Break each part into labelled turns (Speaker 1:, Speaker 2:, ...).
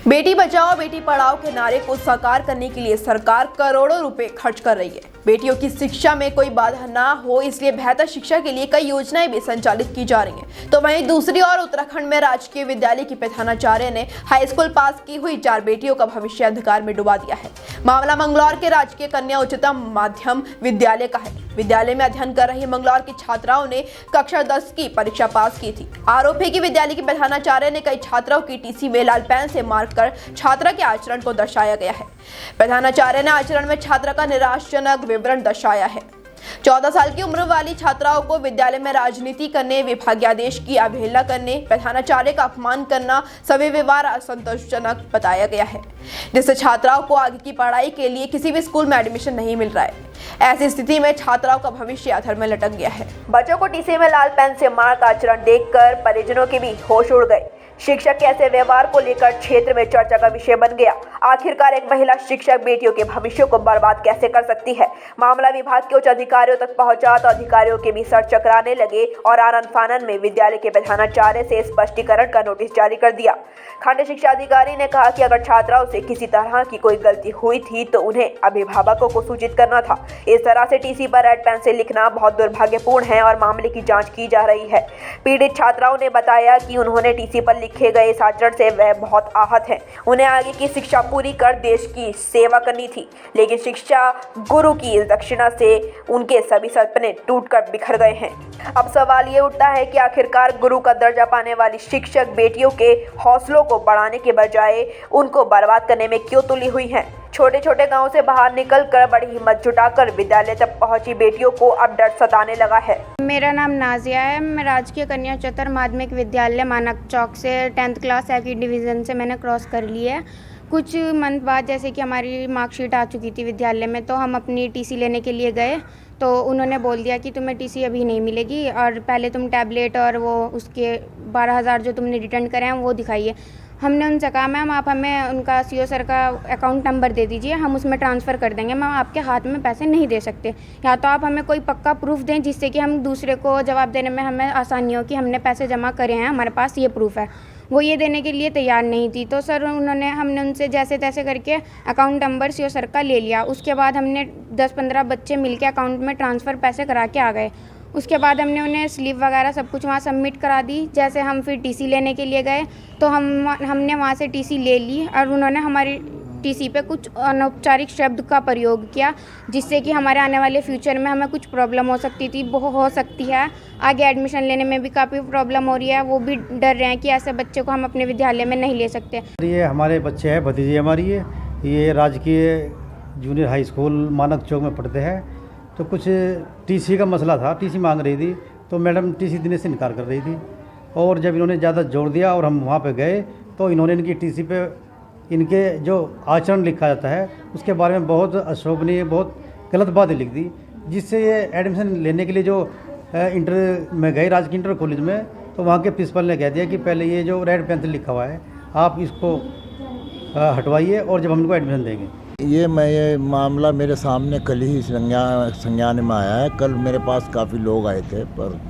Speaker 1: बेटी बचाओ बेटी पढ़ाओ के नारे को साकार करने के लिए सरकार करोड़ों रुपए खर्च कर रही है। बेटियों की शिक्षा में कोई बाधा ना हो इसलिए बेहतर शिक्षा के लिए कई योजनाएं भी संचालित की जा रही हैं। तो वहीं दूसरी ओर उत्तराखंड में राजकीय विद्यालय की प्रधानाचार्य ने हाई स्कूल पास की हुई 4 बेटियों का भविष्य अंधकार में डुबा दिया है। मामला मंगलौर के राजकीय कन्या उच्चतम माध्यम विद्यालय का है। विद्यालय में अध्ययन कर रही मंगलौर की छात्राओं ने कक्षा 10 की परीक्षा पास की थी। आरोप है कि विद्यालय की प्रधानाचार्य ने कई छात्राओं की टीसी में लाल पेन से मारकर छात्रा के आचरण को दर्शाया गया है। प्रधानाचार्य ने आचरण में छात्रा का निराशाजनक विवरण दर्शाया है। 14 साल की उम्र वाली छात्राओं को विद्यालय में राजनीति करने, विभागादेश की अवहेलना करने, प्रधानाचार्य का अपमान करना, सभी व्यवहार असंतोषजनक बताया गया है, जिससे छात्राओं को आगे की पढ़ाई के लिए किसी भी स्कूल में एडमिशन नहीं मिल रहा है। ऐसी स्थिति में छात्राओं का भविष्य अधर में लटक गया है। बच्चों को टीसी में लाल पेन से मार का आचरण देखकर परिजनों के भी होश उड़ गए। शिक्षक के ऐसे व्यवहार को लेकर क्षेत्र में चर्चा का विषय बन गया। आखिरकार एक महिला शिक्षक बेटियों के भविष्य को बर्बाद कैसे कर सकती है? मामला विभाग के उच्च अधिकारियों तक पहुंचा तो अधिकारियों के भी सर चकराने लगे और आनन फानन में विद्यालय के प्रधानाचार्य से स्पष्टीकरण का नोटिस जारी कर दिया। खंड शिक्षा अधिकारी ने कहा कि अगर छात्राओं से किसी तरह की कोई गलती हुई थी तो उन्हें अभिभावकों को सूचित करना था। इस तरह से टीसी पर रेड पेन से लिखना बहुत दुर्भाग्यपूर्ण है और मामले की जांच की जा रही है। पीड़ित छात्राओं ने बताया कि उन्होंने टीसी पर लिखे गए इस आचरण से वह बहुत आहत हैं। उन्हें आगे की शिक्षा पूरी कर देश की सेवा करनी थी, लेकिन शिक्षा गुरु की इस दक्षिणा से उनके सभी सपने टूटकर बिखर गए हैं। अब सवाल ये उठता है कि आखिरकार गुरु का दर्जा पाने वाली शिक्षक बेटियों के हौसलों को बढ़ाने के बजाय उनको बर्बाद करने में क्यों तुली हुई हैं? छोटे छोटे गांव से बाहर निकलकर बड़ी हिम्मत जुटाकर विद्यालय तक पहुंची बेटियों को अब डर सताने लगा है।
Speaker 2: मेरा नाम नाजिया है। मैं राजकीय कन्या उच्चतर माध्यमिक विद्यालय मानक चौक से 10th क्लास सेकंड डिवीज़न से मैंने क्रॉस कर ली है। कुछ मंथ बाद जैसे कि हमारी मार्कशीट आ चुकी थी विद्यालय में, तो हम अपनी टीसी लेने के लिए गए तो उन्होंने बोल दिया कि तुम्हें टीसी अभी नहीं मिलेगी और पहले तुम टैबलेट और वो उसके 12,000 जो तुमने रिटर्न करे हैं वो दिखाइए। हमने उनसे कहा मैम आप हमें उनका सीओ सर का अकाउंट नंबर दे दीजिए, हम उसमें ट्रांसफ़र कर देंगे। मैम आपके हाथ में पैसे नहीं दे सकते, या तो आप हमें कोई पक्का प्रूफ दें जिससे कि हम दूसरे को जवाब देने में हमें आसानी हो कि हमने पैसे जमा करे हैं, हमारे पास ये प्रूफ है। वो ये देने के लिए तैयार नहीं थी। तो सर हमने उनसे जैसे तैसे करके अकाउंट नंबर सीओ सर का ले लिया। उसके बाद हमने 10-15 बच्चे मिलके अकाउंट में ट्रांसफ़र पैसे करा के आ गए। उसके बाद हमने उन्हें स्लिप वगैरह सब कुछ वहाँ सबमिट करा दी। जैसे हम फिर टीसी लेने के लिए गए तो हमने वहाँ से टीसी ले ली और उन्होंने हमारी टीसी पे कुछ अनौपचारिक शब्द का प्रयोग किया जिससे कि हमारे आने वाले फ्यूचर में हमें कुछ प्रॉब्लम हो सकती थी, वो हो सकती है। आगे एडमिशन लेने में भी काफ़ी प्रॉब्लम हो रही है। वो भी डर रहे हैं कि ऐसे बच्चे को हम अपने विद्यालय में नहीं ले सकते।
Speaker 3: ये हमारे बच्चे हैं, भतीजी हमारी है, ये राजकीय जूनियर हाई स्कूल मानक चौक में पढ़ते हैं। तो कुछ टीसी का मसला था, टीसी मांग रही थी तो मैडम टीसी देने से इनकार कर रही थी और जब इन्होंने ज़्यादा जोर दिया और हम वहाँ पे गए तो इन्होंने इनकी टीसी पे इनके जो आचरण लिखा जाता है उसके बारे में बहुत अशोभनीय, बहुत गलत बातें लिख दी, जिससे ये एडमिशन लेने के लिए जो इंटर में गए राजकीय इंटर कॉलेज में, तो वहाँ के प्रिंसिपल ने कह दिया कि पहले ये जो रेड पेन से लिखा हुआ है आप इसको हटवाइए और जब हम इनको एडमिशन देंगे।
Speaker 4: ये मामला मेरे सामने कल ही संज्ञान में आया है। कल मेरे पास काफ़ी लोग आए थे पर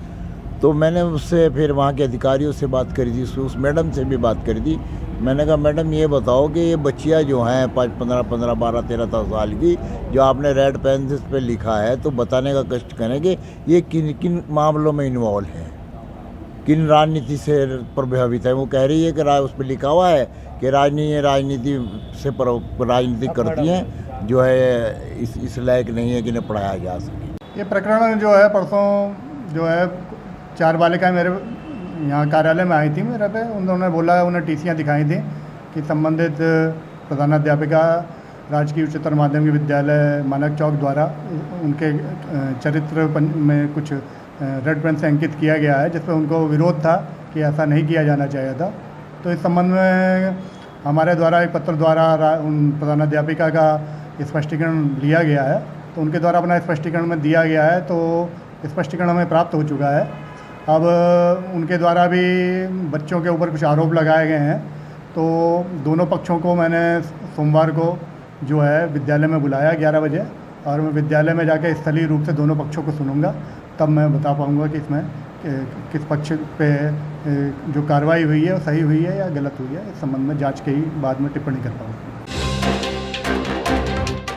Speaker 4: तो मैंने उससे फिर वहाँ के अधिकारियों से बात करी थी, उस मैडम से भी बात करी थी। मैंने कहा मैडम ये बताओ कि ये बच्चियाँ जो हैं 15, 12, 13 साल की जो आपने रेड पेन पे लिखा है तो बताने का कष्ट करें कि ये किन किन मामलों में इन्वॉल्व है, किन राजनीति से प्रभावित है। वो कह रही है कि उस पर लिखा हुआ है कि राजनीति से राजनीति करती हैं, जो है इस लायक नहीं है कि इन्हें पढ़ाया जा सके।
Speaker 5: ये प्रकरण जो है परसों जो है 4 बालिकाएं मेरे यहाँ कार्यालय में आई थी मेरे पे। उन्होंने बोला, उन्हें टीसियाँ दिखाई थी कि संबंधित प्रधानाध्यापिका राजकीय उच्चतर माध्यमिक विद्यालय मानक चौक द्वारा उनके चरित्र में कुछ रेड पेन से अंकित किया गया है, जिस पर उनको विरोध था कि ऐसा नहीं किया जाना चाहिए था। तो इस संबंध में हमारे द्वारा एक पत्र द्वारा उन प्रधानाध्यापिका का स्पष्टीकरण लिया गया है। तो उनके द्वारा अपना स्पष्टीकरण में दिया गया है, तो स्पष्टीकरण हमें प्राप्त हो चुका है। अब उनके द्वारा भी बच्चों के ऊपर कुछ आरोप लगाए गए हैं, तो दोनों पक्षों को मैंने सोमवार को जो है विद्यालय में बुलाया 11 बजे और मैं विद्यालय में जाकर स्थलीय रूप से दोनों पक्षों को सुनूंगा, तब मैं बता पाऊंगा कि इसमें किस पक्ष पे जो कार्रवाई हुई है वो सही हुई है या गलत हुई है, इस संबंध में जांच के ही बाद में टिप्पणी कर पाऊँ।